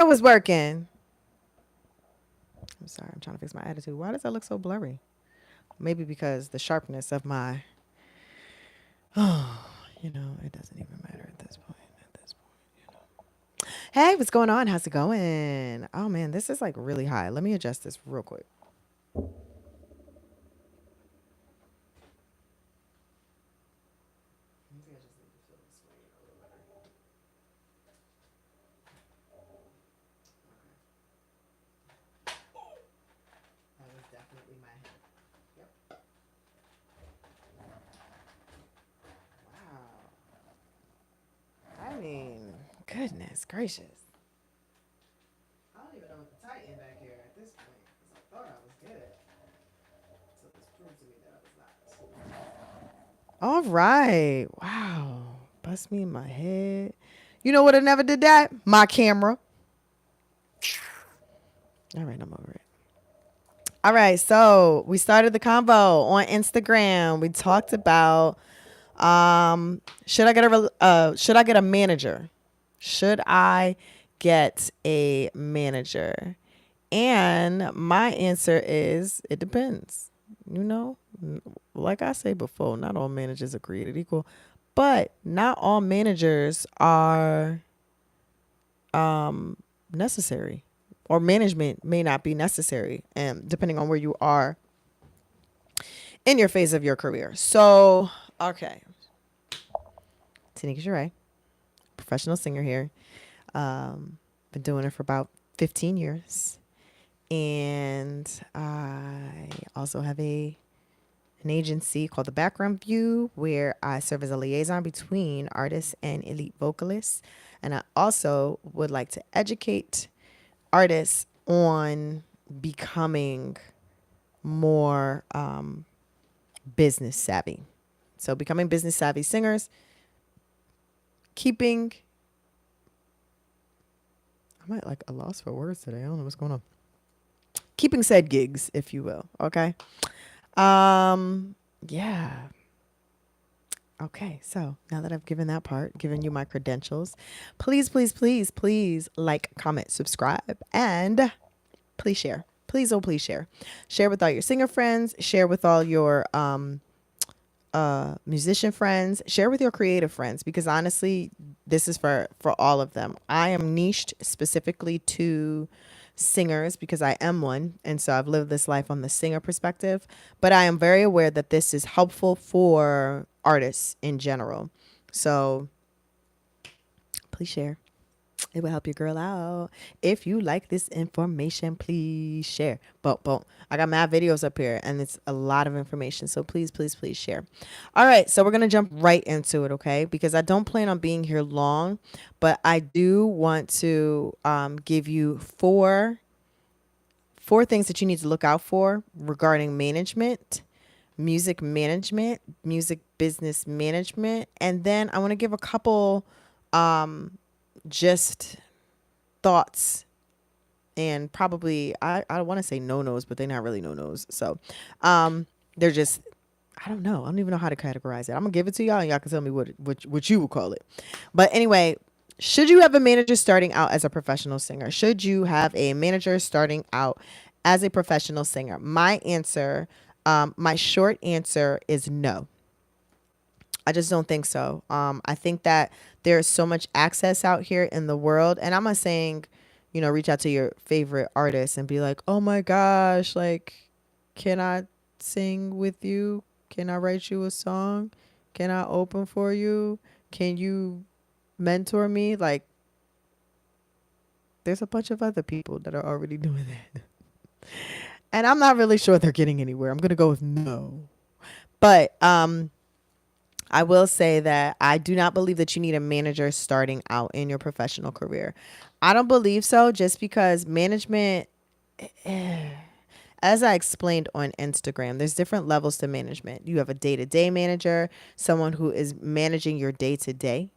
was working. I'm sorry, I'm trying to fix my attitude. Why does that look so blurry? Maybe because the sharpness of my, it doesn't even matter at this point. At this point. Hey, what's going on? How's it going? Oh man, this is like really high. Let me adjust this real quick. That was definitely my head. Yep. Wow. I mean, goodness gracious. I don't even know what to tighten back here at this point because I thought I was good. So this proves to me that I was not. All right. Wow. Bust me in my head. You know what? I never did that? My camera. All right, I'm over it. All right, so we started the convo on Instagram. We talked about should I get a manager? Should I get a manager? And my answer is it depends. You know, like I say before, not all managers are created equal, but not all managers are necessary, or management may not be necessary, and depending on where you are in your phase of your career. So, okay, Tanika Sheree, professional singer here. Been doing it for about 15 years. And I also have an agency called The Background View, where I serve as a liaison between artists and elite vocalists. And I also would like to educate artists on becoming more business savvy. So, becoming business savvy singers, keeping, I might like a loss for words today. I don't know what's going on. Keeping said gigs, if you will. Okay. Yeah. Okay, so now that I've given that part, given you my credentials, please, please, please, please like, comment, subscribe, and please share. Please, oh, please share. Share with all your singer friends. Share with all your musician friends. Share with your creative friends, because honestly, this is for all of them. I am niched specifically to singers because I am one, and so I've lived this life on the singer perspective, but I am very aware that this is helpful for artists in general. So please share. It will help your girl out. If you like this information, please share. But I got mad videos up here and it's a lot of information. So please, please, please share. All right. So we're going to jump right into it, okay? Because I don't plan on being here long, but I do want to give you four things that you need to look out for regarding management, music business management. And then I want to give a couple just thoughts, and probably I want to say no-nos, but they're not really no-nos. So they're just, I don't know. I don't even know how to categorize it. I'm gonna give it to y'all and y'all can tell me what you would call it. But anyway, should you have a manager starting out as a professional singer? Should you have a manager starting out as a professional singer? My answer, my short answer is no. I just don't think so. I think that there's so much access out here in the world, and I'm not saying, reach out to your favorite artist and be like, oh my gosh, like, can I sing with you? Can I write you a song? Can I open for you? Can you mentor me? Like, there's a bunch of other people that are already doing that. And I'm not really sure they're getting anywhere. I'm going to go with no. But I will say that I do not believe that you need a manager starting out in your professional career. I don't believe so, just because management, as I explained on Instagram, there's different levels to management. You have a day-to-day manager, someone who is managing your day-to-day.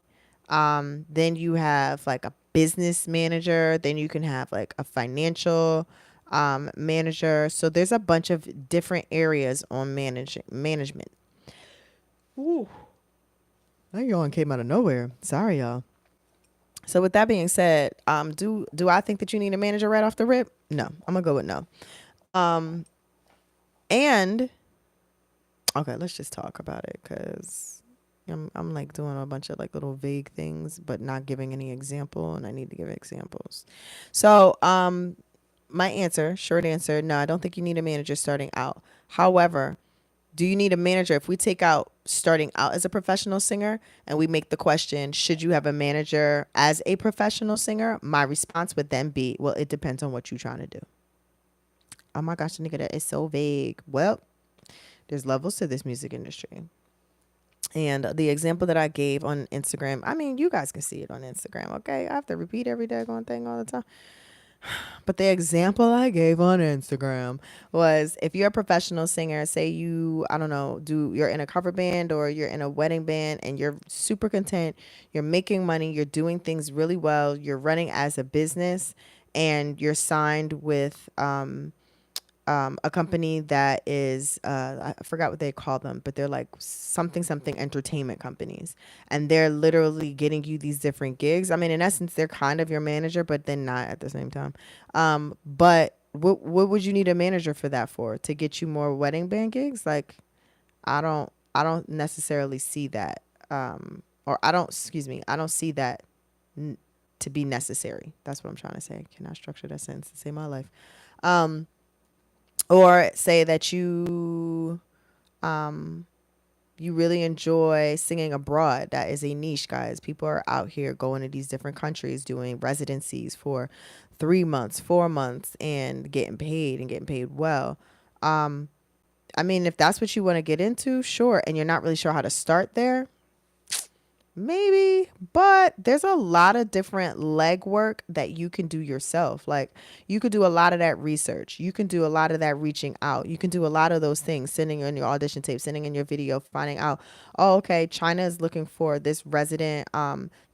Then you have like a business manager. Then you can have like a financial manager. So there's a bunch of different areas on management. Ooh, that yawn came out of nowhere. Sorry, y'all. So with that being said, do I think that you need a manager right off the rip? No, I'm gonna go with no. Um, and okay, let's just talk about it because I'm like doing a bunch of like little vague things, but not giving any example, and I need to give examples. So my answer, short answer, no, I don't think you need a manager starting out. However, do you need a manager? If we take out starting out as a professional singer and we make the question, should you have a manager as a professional singer? My response would then be, well, it depends on what you're trying to do. Oh my gosh, nigga, that is so vague. Well, there's levels to this music industry. And the example that I gave on Instagram, I mean, you guys can see it on Instagram, okay? I have to repeat every daggone thing all the time. But the example I gave on Instagram was if you're a professional singer, say you, I don't know, you're in a cover band or you're in a wedding band and you're super content, you're making money, you're doing things really well, you're running as a business and you're signed with a company that is I forgot what they call them, but they're like something entertainment companies, and they're literally getting you these different gigs. I mean, in essence, they're kind of your manager, but then not at the same time. But what would you need a manager for that for? To get you more wedding band gigs? Like, I don't necessarily see that, or I don't excuse me, I don't see that n- to be necessary. That's what I'm trying to say. Can I structure that sentence to save my life? Um, or say that you really enjoy singing abroad. That is a niche, guys. People are out here going to these different countries doing residencies for 3 months, 4 months, and getting paid well. I mean, if that's what you want to get into, sure, and you're not really sure how to start there, maybe, but there's a lot of different legwork that you can do yourself. Like, you could do a lot of that research. You can do a lot of that reaching out. You can do a lot of those things, sending in your audition tape, sending in your video, finding out, oh, okay, China is looking for this resident,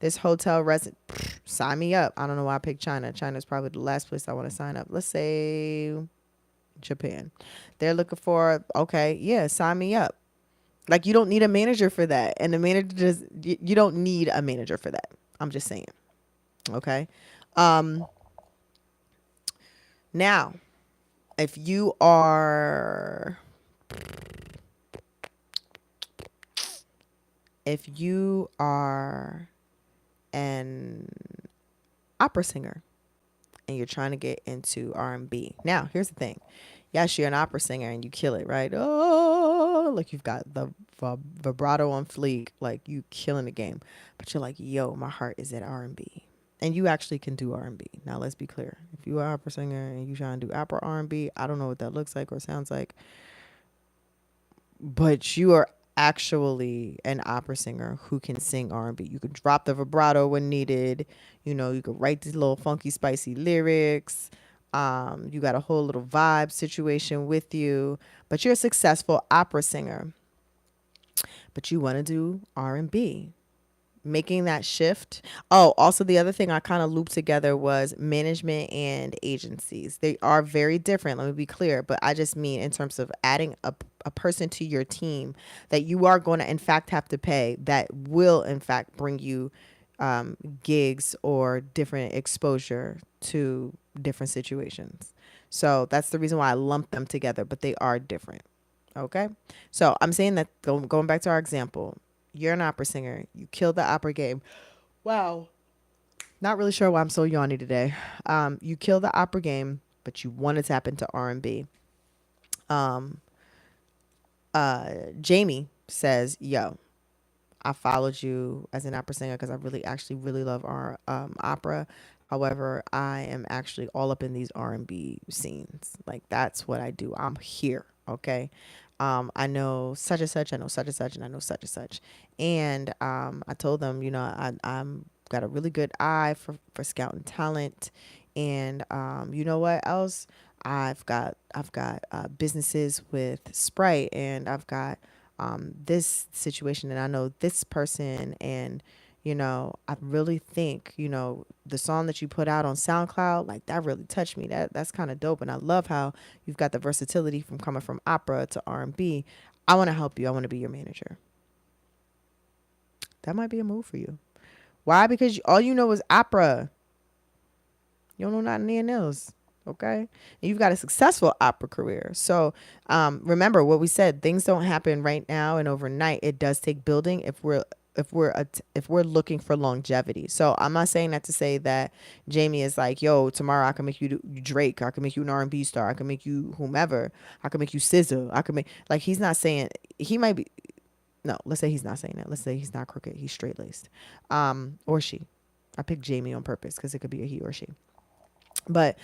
this hotel resident. Sign me up. I don't know why I picked China. China is probably the last place I want to sign up. Let's say Japan. They're looking for, okay, yeah, sign me up. Like, you don't need a manager for that. And the manager just, you don't need a manager for that. I'm just saying. Okay. Um, Now, if you are, if you are an opera singer and you're trying to get into R&B. Now, here's the thing. Yes, you're an opera singer and you kill it, right? Oh, like you've got the vibrato on fleek, like you killing the game. But you're like, yo, my heart is at R&B. And you actually can do R&B. Now, let's be clear. If you are an opera singer and you trying to do opera R&B, I don't know what that looks like or sounds like, but you are actually an opera singer who can sing R&B. You can drop the vibrato when needed. You know, you can write these little funky, spicy lyrics. You got a whole little vibe situation with you, but you're a successful opera singer. But you want to do R&B, making that shift. Oh, also the other thing I kind of looped together was management and agencies. They are very different. Let me be clear, but I just mean in terms of adding a person to your team that you are going to in fact have to pay, that will in fact bring you gigs or different exposure to different situations. So that's the reason why I lump them together, but they are different. Okay. So I'm saying that going back to our example, you're an opera singer. You killed the opera game. Wow. Not really sure why I'm so yawny today. You killed the opera game, but you want to tap into R&B. Um, Jamie says, yo, I followed you as an opera singer because I really actually really love our opera. However, I am actually all up in these R&B scenes. Like, that's what I do. I'm here. Okay. I know such and such. I know such and such, and I know such and such. And I told them, you know, I'm got a really good eye for scouting talent. And you know what else? I've got businesses with Sprite, and I've got this situation, and I know this person, and you know, I really think, you know, the song that you put out on SoundCloud, like that really touched me. That's kind of dope, and I love how you've got the versatility from coming from opera to R&B. I want to help you. I want to be your manager. That might be a move for you. Why? Because all you know is opera. You don't know nothing else. Okay. And you've got a successful opera career. So remember what we said, things don't happen right now and overnight. It does take building if we're looking for longevity. So I'm not saying that to say that Jamie is like, yo, tomorrow I can make you Drake, I can make you an R&B star, I can make you whomever, I can make you SZA, I can make, like, he's not saying, he might be, no, let's say he's not saying that. Let's say he's not crooked, he's straight laced, or she. I picked Jamie on purpose because it could be a he or she. But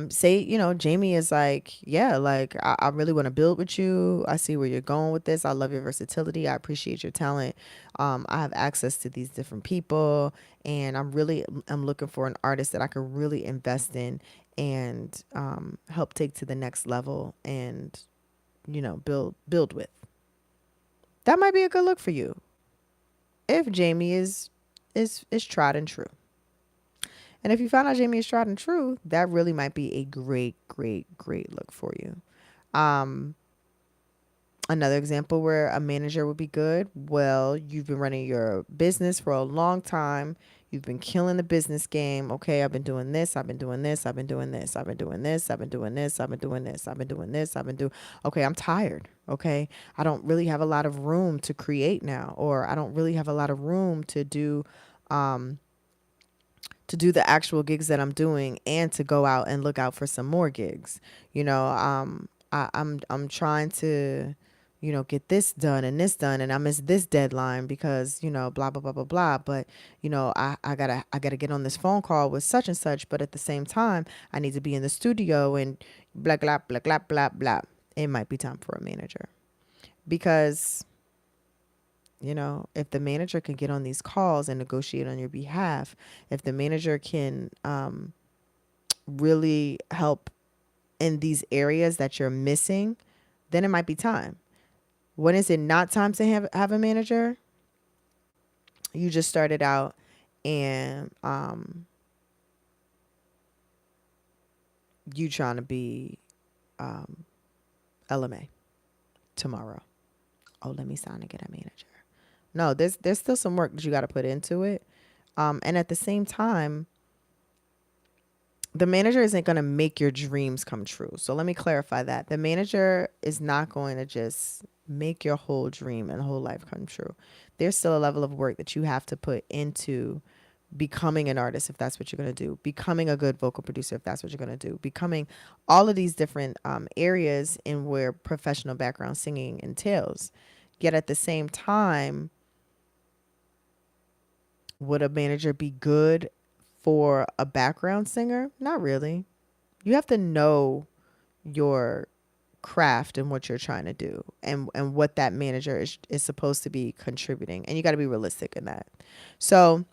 say, Jamie is like, yeah, like I really want to build with you. I see where you're going with this. I love your versatility. I appreciate your talent. I have access to these different people, and I'm looking for an artist that I could really invest in and help take to the next level, and build with. That might be a good look for you if Jamie is tried and true. And if you found out Jamie is tried and true, that really might be a great, great, great look for you. Um, Another example where a manager would be good. Well, you've been running your business for a long time. You've been killing the business game. Okay, I've been doing this. I've been doing this. I've been doing this. I've been doing this. I've been doing this. I've been doing this. I've been doing this. I've been doing. Okay, I'm tired. Okay, I don't really have a lot of room to create now, or I don't really have a lot of room um, to do the actual gigs that I'm doing and to go out and look out for some more gigs. I'm trying to, get this done and this done, and I miss this deadline because, blah blah blah blah blah. But I gotta get on this phone call with such and such, but at the same time I need to be in the studio and blah blah blah blah blah blah. It might be time for a manager because if the manager can get on these calls and negotiate on your behalf, if the manager can really help in these areas that you're missing, then it might be time. When is it not time to have a manager? You just started out and you trying to be LMA tomorrow. Oh, let me sign and get a manager. No, there's still some work that you got to put into it. And at the same time, the manager isn't going to make your dreams come true. So let me clarify that. The manager is not going to just make your whole dream and whole life come true. There's still a level of work that you have to put into becoming an artist, if that's what you're going to do, becoming a good vocal producer, if that's what you're going to do, becoming all of these different areas in where professional background singing entails. Yet at the same time, would a manager be good for a background singer? Not really. You have to know your craft and what you're trying to do, and what that manager is supposed to be contributing. And you got to be realistic in that. So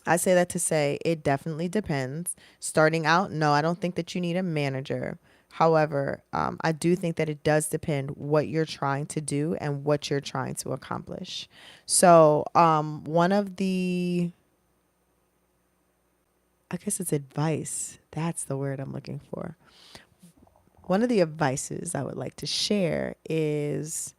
I say that to say it definitely depends. Starting out, no, I don't think that you need a manager. However, I do think that it does depend what you're trying to do and what you're trying to accomplish. So one of the, I guess it's advice. That's the word I'm looking for. One of the advices I would like to share is,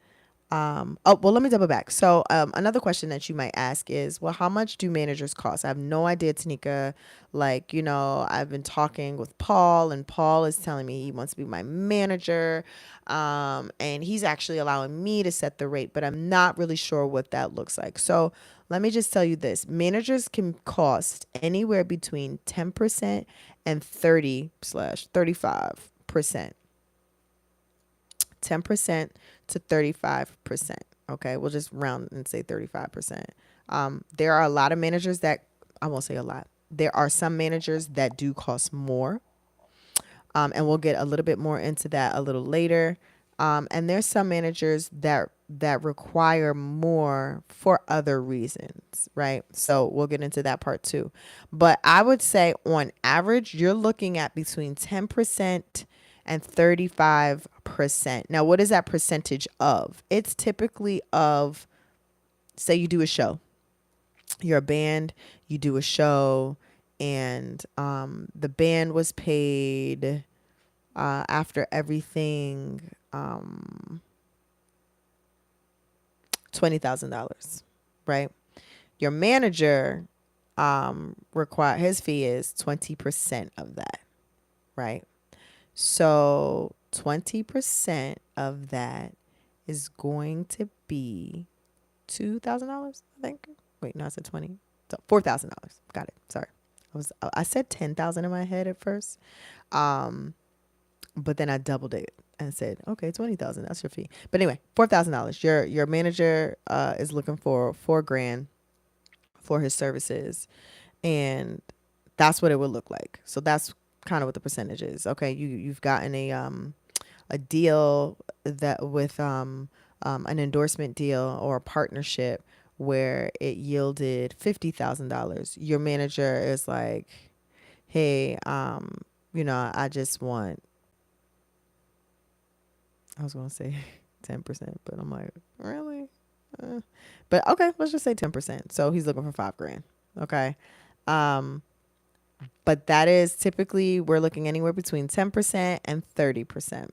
oh, well, let me double back. So, another question that you might ask is, well, how much do managers cost? I have no idea, Tanika. Like, I've been talking with Paul, and Paul is telling me he wants to be my manager. And he's actually allowing me to set the rate, but I'm not really sure what that looks like. So, let me just tell you this. Managers can cost anywhere between 10% and 30/35%. 10% to 35%. Okay, we'll just round and say 35%. There are a lot of managers that, I won't say a lot. There are some managers that do cost more. And we'll get a little bit more into that a little later. And there's some managers that require more for other reasons, right? So we'll get into that part too. But I would say on average, you're looking at between 10% and 35%. Now, what is that percentage of? It's typically of, say you do a show. You're a band, you do a show, and the band was paid after everything $20,000, right? Your manager require his fee is 20% of that, right? So 20% of that is going to be $2,000, I think. Wait, no, I said 20. So $4,000. Got it. Sorry. I said 10,000 in my head at first. Um, but then I doubled it and said, okay, 20,000, that's your fee. But anyway, $4,000. Your manager is looking for 4 grand for his services, and that's what it would look like. So that's kind of what the percentage is. Okay, you've gotten a deal that with an endorsement deal or a partnership where it yielded $50,000. Your manager is like, hey, I just want, I was gonna say 10%, but I'm like, really? But okay, let's just say 10%. So he's looking for 5 grand. Okay. Um, but that is typically, we're looking anywhere between 10% and 30%.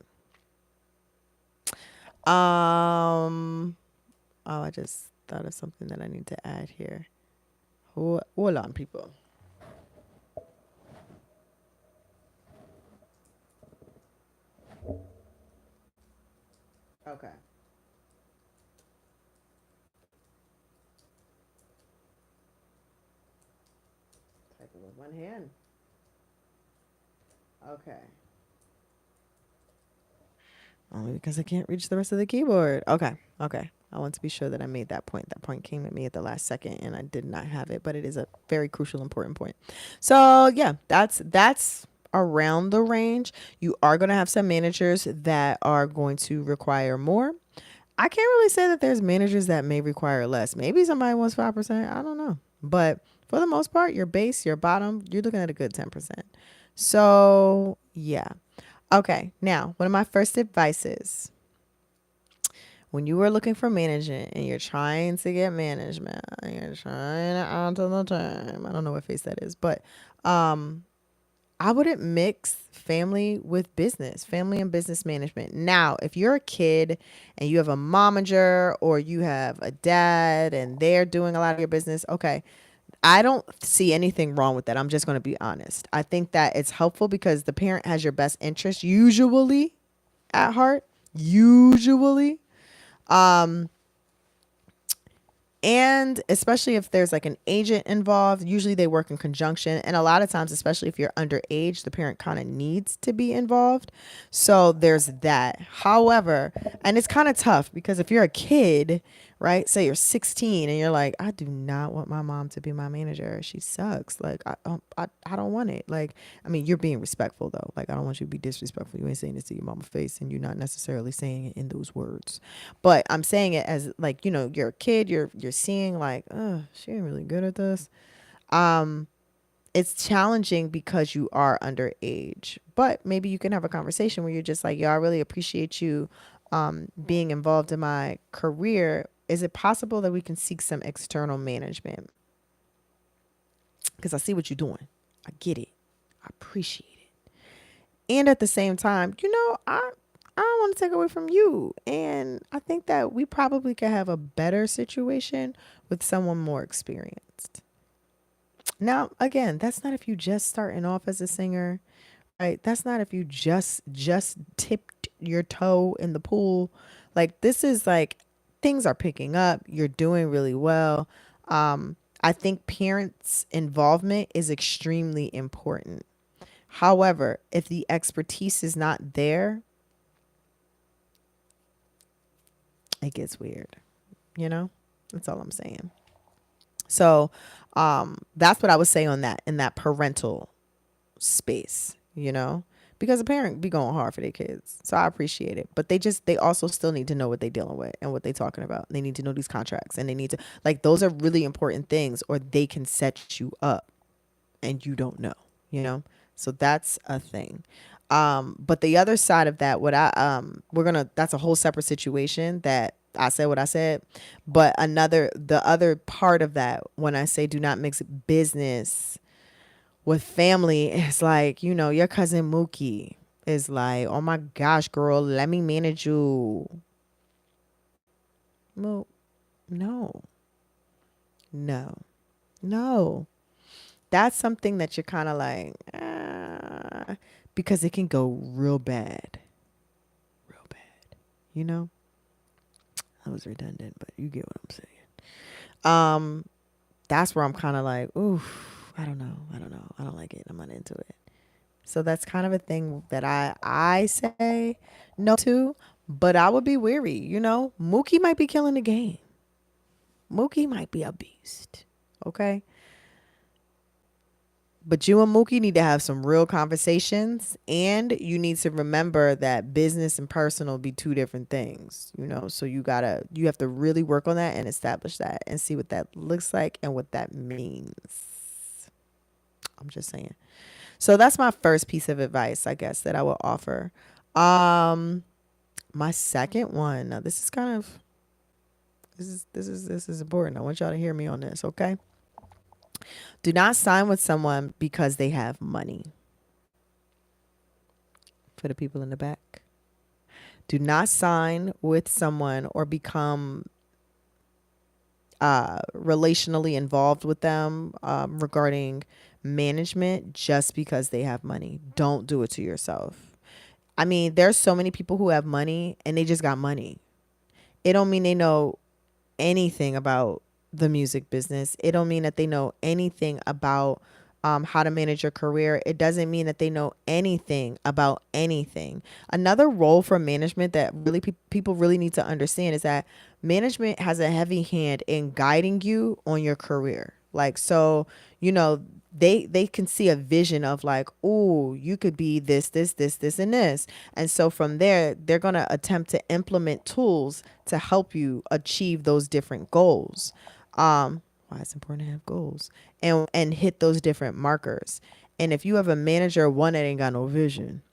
Oh, I just thought of something that I need to add here. Hold on, people. Okay. Typing with one hand. Okay. Only because I can't reach the rest of the keyboard. Okay. Okay. I want to be sure that I made that point. That point came at me at the last second and I did not have it, but it is a very crucial, important point. So yeah, that's around the range. You are going to have some managers that are going to require more. I can't really say that there's managers that may require less. Maybe somebody wants 5%. I don't know. But for the most part, your base, your bottom, you're looking at a good 10%. So yeah. Okay. Now, one of my first advices when you were looking for management and you're trying to get management, and you're trying to add to the team. I don't know what face that is, but I wouldn't mix family with business, family and business management. Now, if you're a kid and you have a momager or you have a dad and they're doing a lot of your business, okay, I don't see anything wrong with that. I'm just going to be honest. I think that it's helpful because the parent has your best interest usually at heart. Usually. Um, and especially if there's like an agent involved, usually they work in conjunction. And a lot of times, especially if you're underage, the parent kind of needs to be involved. So there's that. However, and it's kind of tough because if you're a kid, right, say you're 16 and you're like, I do not want my mom to be my manager. She sucks. Like, I don't want it. Like, I mean, you're being respectful though. Like, I don't want you to be disrespectful. You ain't saying this to your mama's face and you're not necessarily saying it in those words. But I'm saying it as like, you're a kid, you're seeing like, oh, she ain't really good at this. Um, it's challenging because you are underage. But maybe you can have a conversation where you're just like, yo, I really appreciate you being involved in my career. Is it possible that we can seek some external management? Because I see what you're doing. I get it. I appreciate it. And at the same time, I don't want to take away from you. And I think that we probably could have a better situation with someone more experienced. Now, again, that's not if you just starting off as a singer, right? That's not if you just tipped your toe in the pool. Like this is like things are picking up. You're doing really well. I think parents' involvement is extremely important. However, if the expertise is not there, it gets weird. You know, that's all I'm saying. So, that's what I would say on that in that parental space. Because a parent be going hard for their kids, so I appreciate it. But they also still need to know what they're dealing with and what they're talking about. They need to know these contracts, and they need to like those are really important things, or they can set you up, and you don't know. You know, so that's a thing. But the other side of that, that's a whole separate situation that I said what I said. But the other part of that, when I say do not mix business with family, is like, your cousin Mookie is like, oh my gosh, girl, let me manage you. Well, no, No, no. That's something that you're kind of like, because it can go real bad, real bad. You know, that was redundant, but you get what I'm saying. That's where I'm kind of like, oof, I don't know, I don't like it. I'm not into it. So that's kind of a thing that I say no to, but I would be weary. You know, Mookie might be killing the game. Mookie might be a beast. Okay. But you and Mookie need to have some real conversations, and you need to remember that business and personal be two different things, you know? So you have to really work on that and establish that and see what that looks like and what that means. I'm just saying. So that's my first piece of advice, I guess, that I will offer. Um, my second one, now this is kind of this is important. I want y'all to hear me on this, okay? Do not sign with someone because they have money. For the people in the back. Do not sign with someone or become relationally involved with them regarding management just because they have money. Don't do it to yourself. I mean, there's so many people who have money and they just got money. It don't mean they know anything about the music business. It don't mean that they know anything about how to manage your career. It doesn't mean that they know anything about anything. Another role for management that really people really need to understand is that management has a heavy hand in guiding you on your career. Like, so, you know, they can see a vision of like, oh, you could be this, and this. And so from there, they're going to attempt to implement tools to help you achieve those different goals. Why it's important to have goals and hit those different markers. And if you have a manager, one, that ain't got no vision,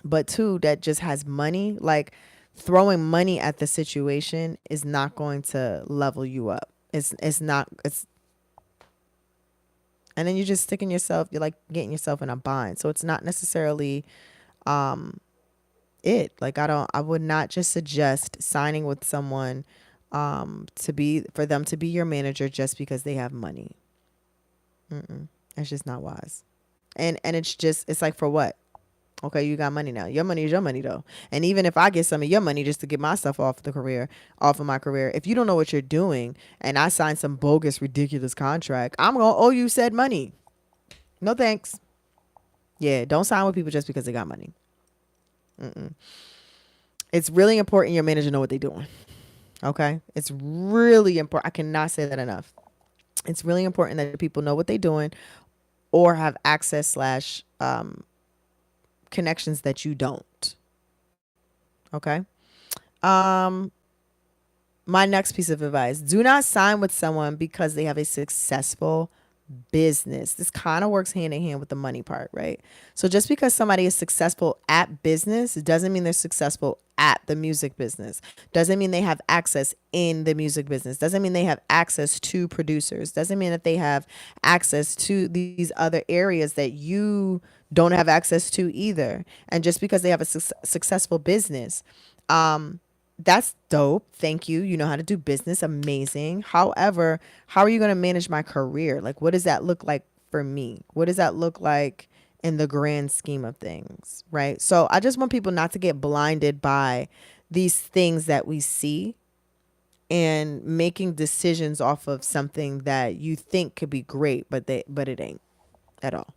but two, that just has money, like throwing money at the situation is not going to level you up. It's not, it's, and then you're just sticking yourself, you're like getting yourself in a bind. So it's not necessarily like I would not just suggest signing with someone for them to be your manager just because they have money. It's just not wise. And it's like, for what? Okay, you got money now. Your money is your money though. And even if I get some of your money just to get myself off of my career, if you don't know what you're doing and I sign some bogus, ridiculous contract, I'm gonna owe you said money. No thanks. Yeah, don't sign with people just because they got money. It's really important your manager know what they're doing. Okay, it's really important. I cannot say that enough. It's really important that people know what they're doing or have access slash connections that you don't. Okay. Um, my next piece of advice: do not sign with someone because they have a successful business. This kind of works hand in hand with the money part, right? So just because somebody is successful at business doesn't mean they're successful at the music business. Doesn't mean they have access in the music business. Doesn't mean they have access to producers. Doesn't mean that they have access to these other areas that you don't have access to either. And just because they have a successful business, that's dope. Thank you. You know how to do business. Amazing. However, how are you going to manage my career? Like, what does that look like for me? What does that look like in the grand scheme of things? Right. So I just want people not to get blinded by these things that we see and making decisions off of something that you think could be great, but it ain't at all,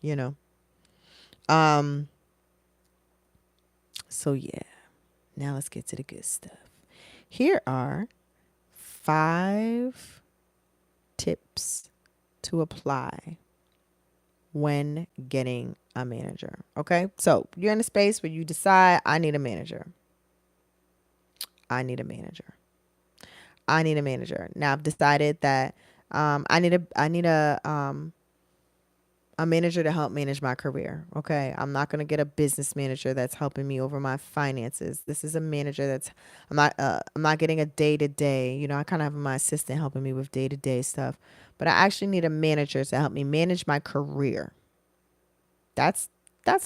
you know? So yeah. Now let's get to the good stuff. Here are 5 tips to apply when getting a manager. Okay. So you're in a space where you decide, I need a manager. I need a manager. I need a manager. Now I've decided that I need a manager to help manage my career. Okay. I'm not going to get a business manager that's helping me over my finances. This is a manager that's, I'm not getting a day to day, you know, I kind of have my assistant helping me with day to day stuff, but I actually need a manager to help me manage my career. That's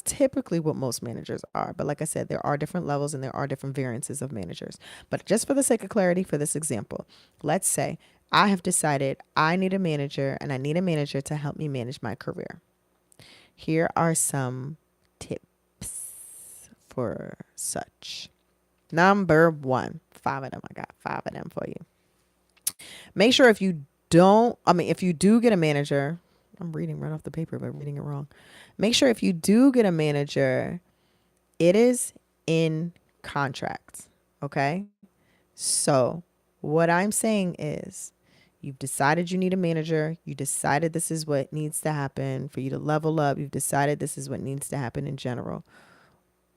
typically what most managers are. But like I said, there are different levels and there are different variances of managers. But just for the sake of clarity, for this example, let's say I have decided I need a manager and I need a manager to help me manage my career. Here are some tips for such. Number one, five of them. I got five of them for you. Make sure if you do get a manager, I'm reading right off the paper, but reading it wrong. Make sure if you do get a manager, it is in contract. Okay. So what I'm saying is, you've decided you need a manager. You decided this is what needs to happen for you to level up. You've decided this is what needs to happen in general.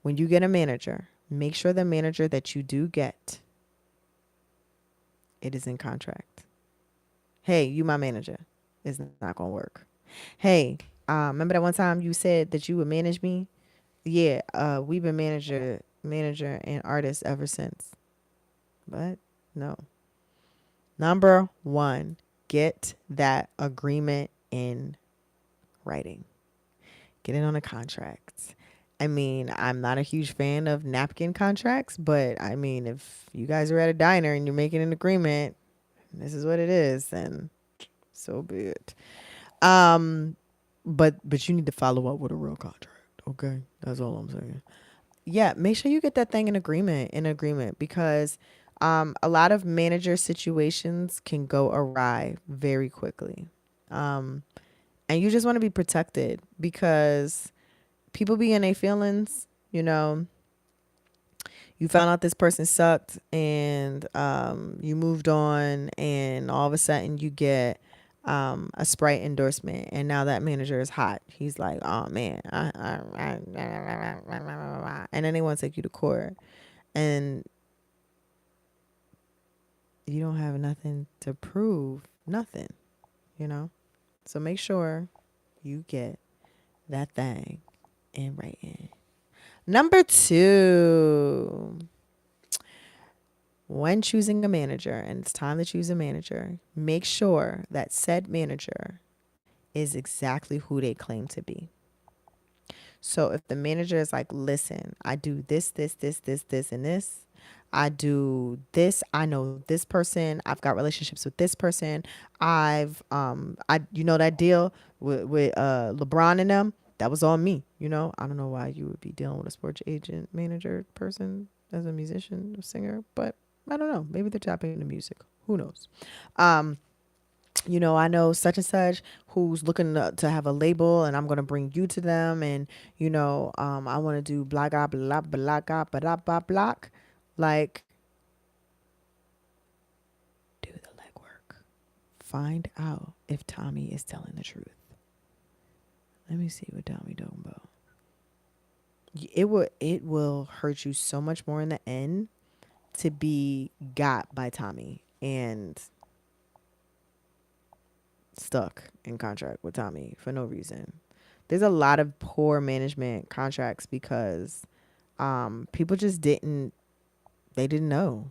When you get a manager, make sure the manager that you do get, it is in contract. Hey, you my manager. It's not going to work. Hey, remember that one time you said that you would manage me? Yeah, we've been manager and artist ever since. But no. Number one, get that agreement in writing. Get it on a contract. I mean, I'm not a huge fan of napkin contracts, but I mean, if you guys are at a diner and you're making an agreement, this is what it is, then so be it. But you need to follow up with a real contract. Okay, that's all I'm saying. Yeah, make sure you get that thing in agreement because a lot of manager situations can go awry very quickly. Um, and you just want to be protected because people be in their feelings, you know. You found out this person sucked and you moved on, and all of a sudden you get a Sprite endorsement, and now that manager is hot. He's like, oh man, and then they want to take you to court, and you don't have nothing to prove, nothing, you know. So make sure you get that thing in writing. Number two, when choosing a manager, and it's time to choose a manager, make sure that said manager is exactly who they claim to be. So if the manager is like, listen, I do this, and this, I do this, I know this person, I've got relationships with this person, that deal with LeBron and them, that was on me. I don't know why you would be dealing with a sports agent manager person as a musician or singer, but I don't know. Maybe they're tapping into music. Who knows? Um, I know such and such who's looking to have a label, and I'm going to bring you to them. And, I want to do blah, blah, blah, blah, blah, blah, blah, blah. Like, do the legwork. Find out if Tommy is telling the truth. Let me see what Tommy talking about. It will hurt you so much more in the end to be got by Tommy and stuck in contract with Tommy for no reason. There's a lot of poor management contracts because people just didn't know.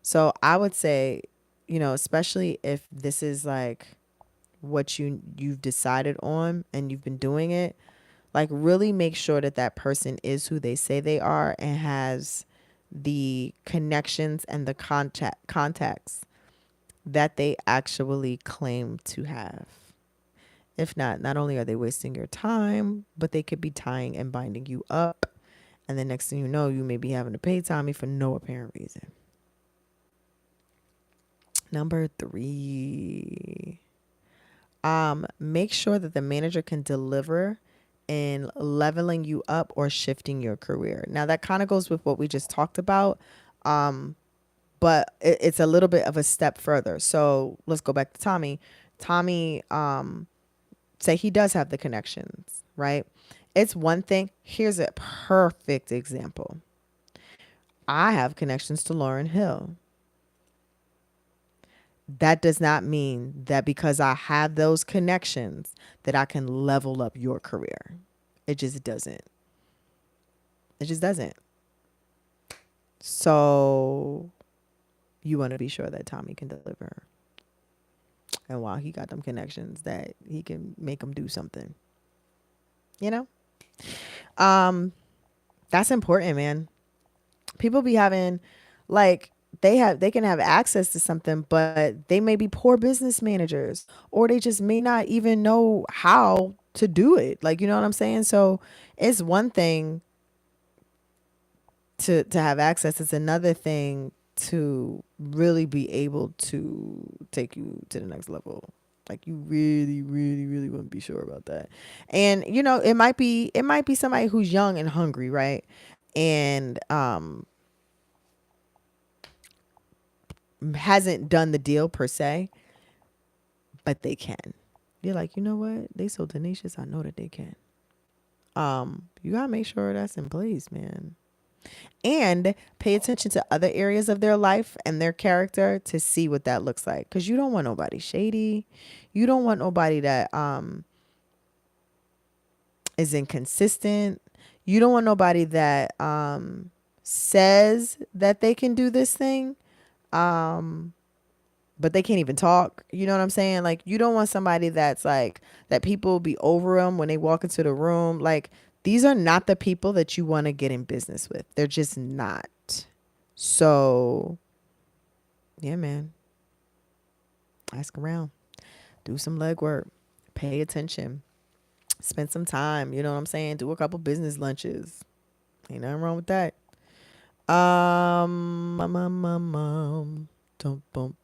So I would say, especially if this is like what you've decided on and you've been doing it, like really make sure that that person is who they say they are and has the connections and the contacts that they actually claim to have. If not, not only are they wasting your time, but they could be tying and binding you up. And the next thing you know, you may be having to pay Tommy for no apparent reason. Number three, make sure that the manager can deliver in leveling you up or shifting your career. Now that kind of goes with what we just talked about. But it's a little bit of a step further. So let's go back to Tommy. Tommy, say he does have the connections, right? It's one thing. Here's a perfect example. I have connections to Lauryn Hill. That does not mean that because I have those connections that I can level up your career. It just doesn't. It just doesn't. So you want to be sure that Tommy can deliver. And while he got them connections, that he can make them do something. You know? That's important, man. People be having, like, they can have access to something, but they may be poor business managers, or they just may not even know how to do it. Like, you know what I'm saying? So it's one thing to have access. It's another thing to really be able to take you to the next level. Like, you really, really, really wouldn't be sure about that. And you know, it might be somebody who's young and hungry, right? And hasn't done the deal per se, but they can. You're like, you know what? They so tenacious. I know that they can. You gotta make sure that's in place, man. And pay attention to other areas of their life and their character to see what that looks like. Cause you don't want nobody shady. You don't want nobody that is inconsistent. You don't want nobody that says that they can do this thing, but they can't even talk. You know what I'm saying? Like, you don't want somebody that's like, that people be over them when they walk into the room. Like, these are not the people that you want to get in business with. They're just not. So, yeah, man. Ask around. Do some legwork. Pay attention. Spend some time. You know what I'm saying? Do a couple business lunches. Ain't nothing wrong with that. Dum, bum,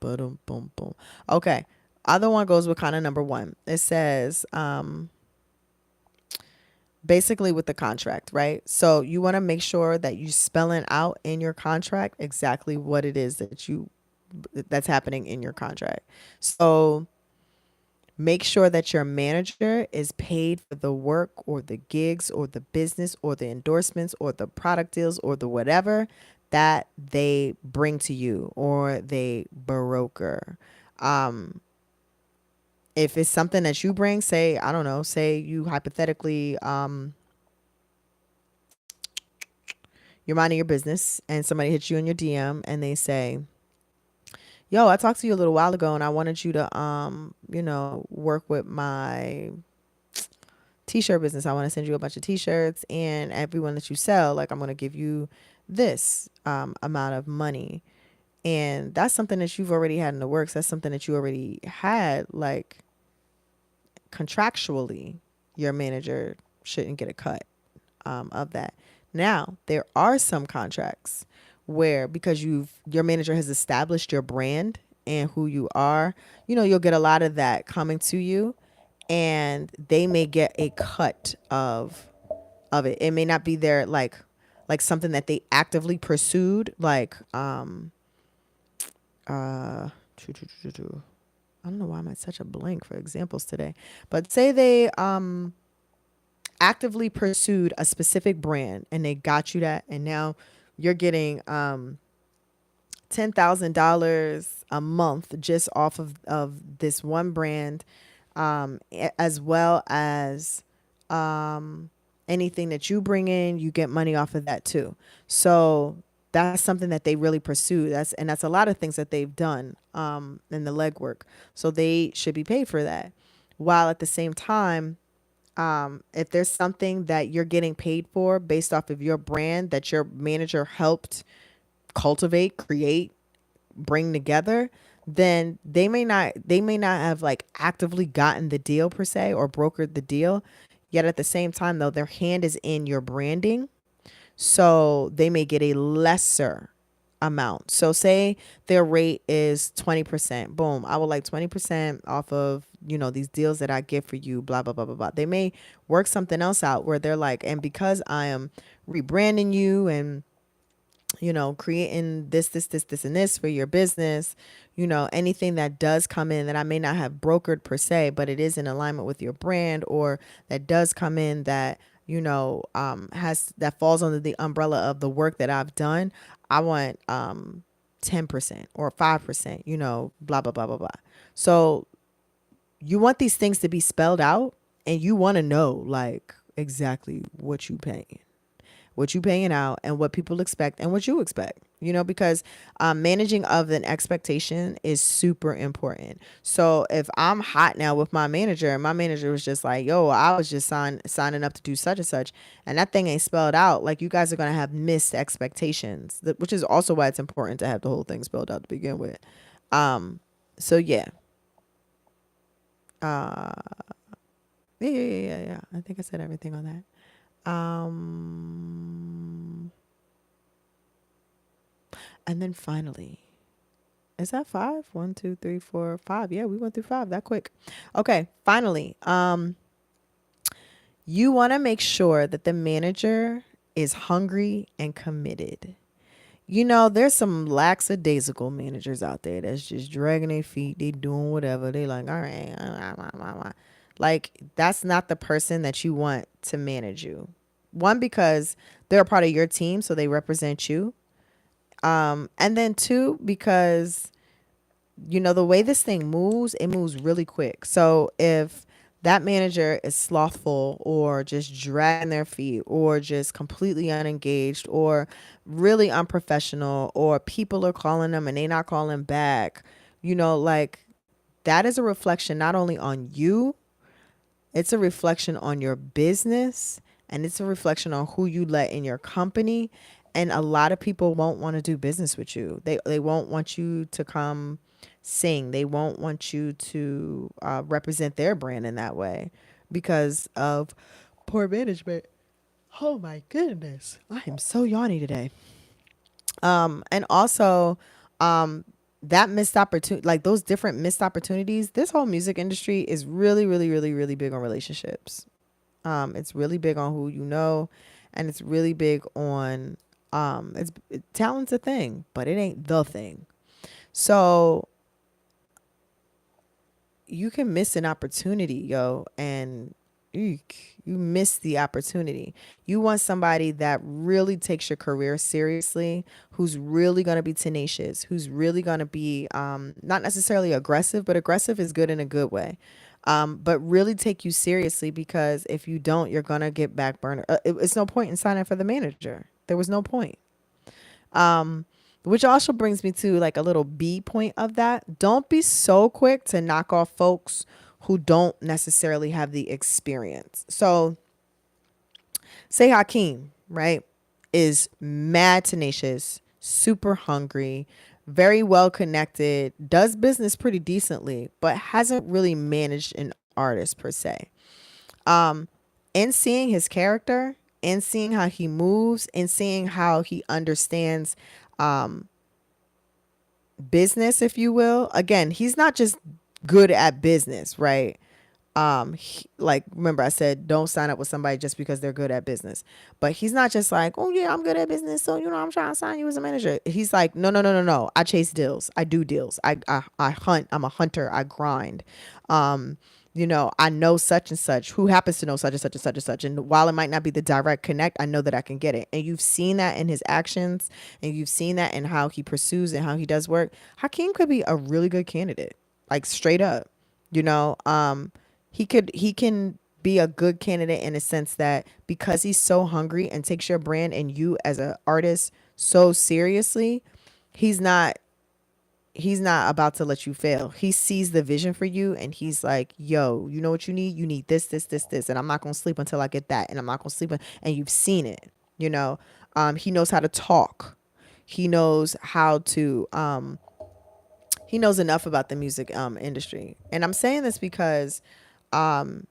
ba-dum, bum, bum. Okay. Other one goes with kind of number one. It says, basically with the contract, right? So you want to make sure that you spelling out in your contract exactly what it is that's happening in your contract. So make sure that your manager is paid for the work or the gigs or the business or the endorsements or the product deals or the whatever that they bring to you or they broker. If it's something that you bring, say, I don't know, say you hypothetically, you're minding your business and somebody hits you in your DM and they say, yo, I talked to you a little while ago and I wanted you to, work with my t-shirt business. I want to send you a bunch of t-shirts, and everyone that you sell, like, I'm going to give you this amount of money. And that's something that you've already had in the works. That's something that you already had, like, contractually. Your manager shouldn't get a cut of that. Now, there are some contracts where, because your manager has established your brand and who you are, you'll get a lot of that coming to you, and they may get a cut of it. It may not be their, like something that they actively pursued, like uh I don't know why I'm at such a blank for examples today. But say they actively pursued a specific brand and they got you that, and now you're getting $10,000 a month just off of this one brand, as well as anything that you bring in, you get money off of that too. So that's something that they really pursue. That's a lot of things that they've done in the legwork. So they should be paid for that. While at the same time, if there's something that you're getting paid for based off of your brand that your manager helped cultivate, create, bring together, then they may not have like actively gotten the deal per se or brokered the deal. Yet at the same time though, their hand is in your branding. So they may get a lesser amount. So say their rate is 20%. Boom. I would like 20% off of, these deals that I get for you, blah, blah, blah, blah, blah. They may work something else out where they're like, and because I am rebranding you and, creating this, and this for your business, anything that does come in that I may not have brokered per se, but it is in alignment with your brand, or that does come in that, has that falls under the umbrella of the work that I've done, I want 10% or 5%, blah, blah, blah, blah, blah. So you want these things to be spelled out, and you want to know like exactly what you paying out and what people expect and what you expect. because managing of an expectation is super important. So if I'm hot now with my manager and my manager was just like, yo, I was just signing up to do such and such, and that thing ain't spelled out, like you guys are going to have missed expectations, which is also why it's important to have the whole thing spelled out to begin with. So yeah. Uh, yeah. I think I said everything on that. And then finally, is that five? One, two, three, four, five. Yeah, we went through five that quick. Okay, finally, you want to make sure that the manager is hungry and committed. There's some lackadaisical managers out there that's just dragging their feet. They doing whatever. They like, all right. Like, that's not the person that you want to manage you. One, because they're a part of your team, so they represent you. And then two, because the way this thing moves, it moves really quick. So if that manager is slothful or just dragging their feet or just completely unengaged or really unprofessional, or people are calling them and they not calling back, like, that is a reflection not only on you, it's a reflection on your business, and it's a reflection on who you let in your company. And a lot of people won't want to do business with you. They won't want you to come sing. They won't want you to represent their brand in that way because of poor management. Oh my goodness. I am so yawny today. And also, that missed opportunity, like those different missed opportunities, this whole music industry is really, really, really, really big on relationships. It's really big on who you know, and it's really big on talent's a thing, but it ain't the thing. So you can miss an opportunity, yo, and eek, you miss the opportunity. You want somebody that really takes your career seriously, who's really going to be tenacious, who's really going to be not necessarily aggressive, but aggressive is good in a good way. But really take you seriously, because if you don't, you're going to get back burner. It's no point in signing for the manager. There was no point. Which also brings me to like a little B point of that. Don't be so quick to knock off folks who don't necessarily have the experience. So say Hakeem, right, is mad tenacious, super hungry, very well connected, does business pretty decently, but hasn't really managed an artist per se. In seeing his character, and seeing how he moves, and seeing how he understands business, if you will. Again, he's not just good at business, right? Like, remember I said don't sign up with somebody just because they're good at business. But he's not just like, oh yeah, I'm good at business, so I'm trying to sign you as a manager. He's like, no. I chase deals. I do deals. I hunt. I'm a hunter. I grind. I know such and such who happens to know such and such and such and such. And while it might not be the direct connect, I know that I can get it. And you've seen that in his actions, and you've seen that in how he pursues and how he does work. Hakeem could be a really good candidate, like straight up. You know, he can be a good candidate in a sense that because he's so hungry and takes your brand and you as an artist so seriously, he's not about to let you fail. He sees the vision for you, and he's like, yo, you know what you need? You need this. And I'm not going to sleep until I get that. And I'm not going to sleep. And you've seen it, he knows how to talk. He knows how to, he knows enough about the music industry. And I'm saying this because while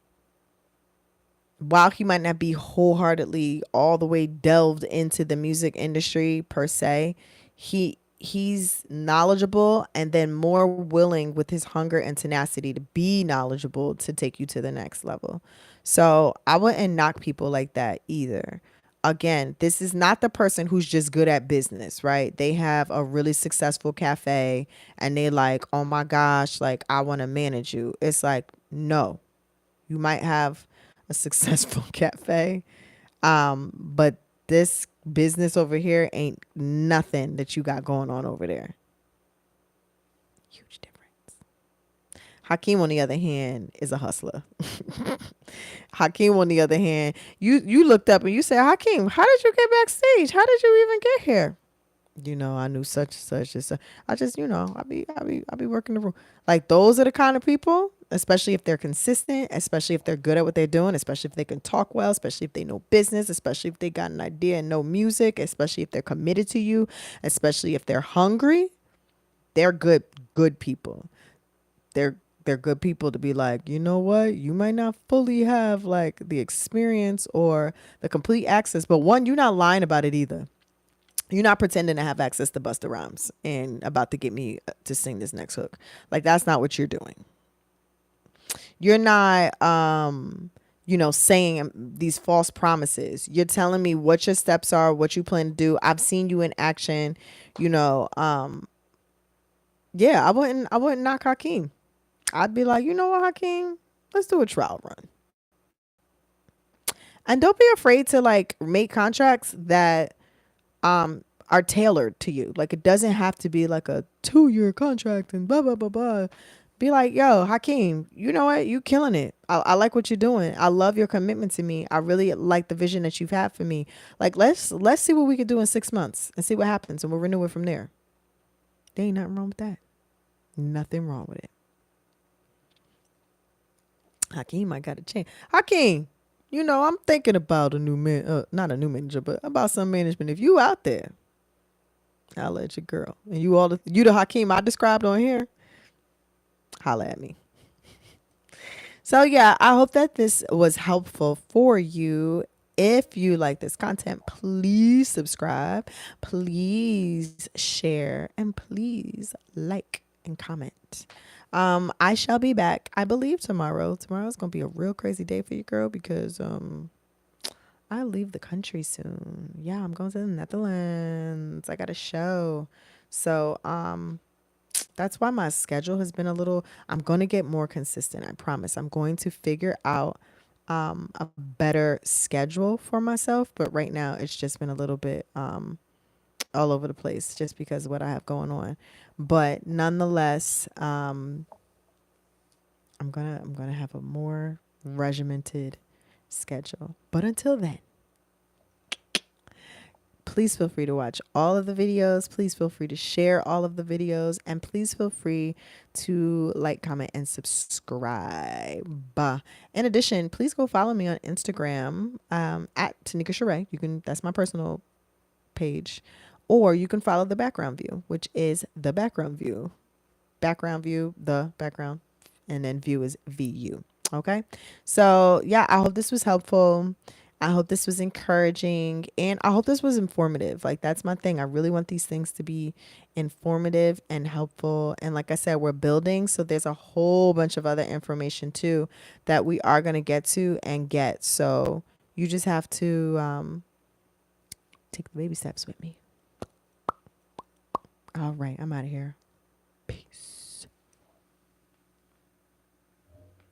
he might not be wholeheartedly all the way delved into the music industry per se, he's knowledgeable, and then more willing with his hunger and tenacity to be knowledgeable to take you to the next level. So I wouldn't knock people like that either. Again, this is not the person who's just good at business, right? They have a really successful cafe and they like, oh my gosh, like I want to manage you. It's like, no, you might have a successful cafe, but this business over here ain't nothing that you got going on over there. Huge difference. Hakeem, on the other hand, is a hustler. Hakeem, on the other hand, you looked up and you said, Hakeem, how did you get backstage? How did you even get here? I knew such and such and such. I just, I be working the room. Like those are the kind of people, especially if they're consistent, especially if they're good at what they're doing, especially if they can talk well, especially if they know business, especially if they got an idea and know music, especially if they're committed to you, especially if they're hungry. They're good people. They're good people to be like, you know what? You might not fully have like the experience or the complete access, but one, you're not lying about it either. You're not pretending to have access to Busta Rhymes and about to get me to sing this next hook. Like that's not what you're doing. You're not saying these false promises. You're telling me what your steps are, what you plan to do. I've seen you in action, you know. Yeah, I wouldn't knock Hakeem. I'd be like, you know what, Hakeem? Let's do a trial run. And don't be afraid to like make contracts that are tailored to you. Like it doesn't have to be like a 2-year contract and blah blah blah blah. Be like, yo, Hakeem, you know what? You killing it. I like what you're doing. I love your commitment to me. I really like the vision that you've had for me. Like let's see what we can do in 6 months and see what happens, and we'll renew it from there. There ain't nothing wrong with that. Nothing wrong with it. Hakeem, I got to change. Hakeem, I'm thinking about a new not a new manager, but about some management. If you out there, I'll let your girl. And you the Hakeem I described on here, holla at me. So yeah, I hope that this was helpful for you. If you like this content, please subscribe, please share, and please like and comment. I shall be back, I believe, tomorrow. Tomorrow's gonna be a real crazy day for you, girl, because I leave the country soon. Yeah, I'm going to the Netherlands. I got a show. So, that's why my schedule has been a little, I'm going to get more consistent. I promise. I'm going to figure out a better schedule for myself, but right now it's just been a little bit all over the place just because of what I have going on. But nonetheless, I'm going to have a more regimented schedule. But until then, please feel free to watch all of the videos. Please feel free to share all of the videos. And please feel free to like, comment, and subscribe. In addition, please go follow me on Instagram at Tanika Sheree. That's my personal page. Or you can follow the background view, which is the background view. Background view, the background, and then view is VU. Okay. So yeah, I hope this was helpful. I hope this was encouraging, and I hope this was informative. Like that's my thing. I really want these things to be informative and helpful. And like I said, we're building. So there's a whole bunch of other information too that we are going to get to and get. So you just have to take the baby steps with me. All right. I'm out of here. Peace.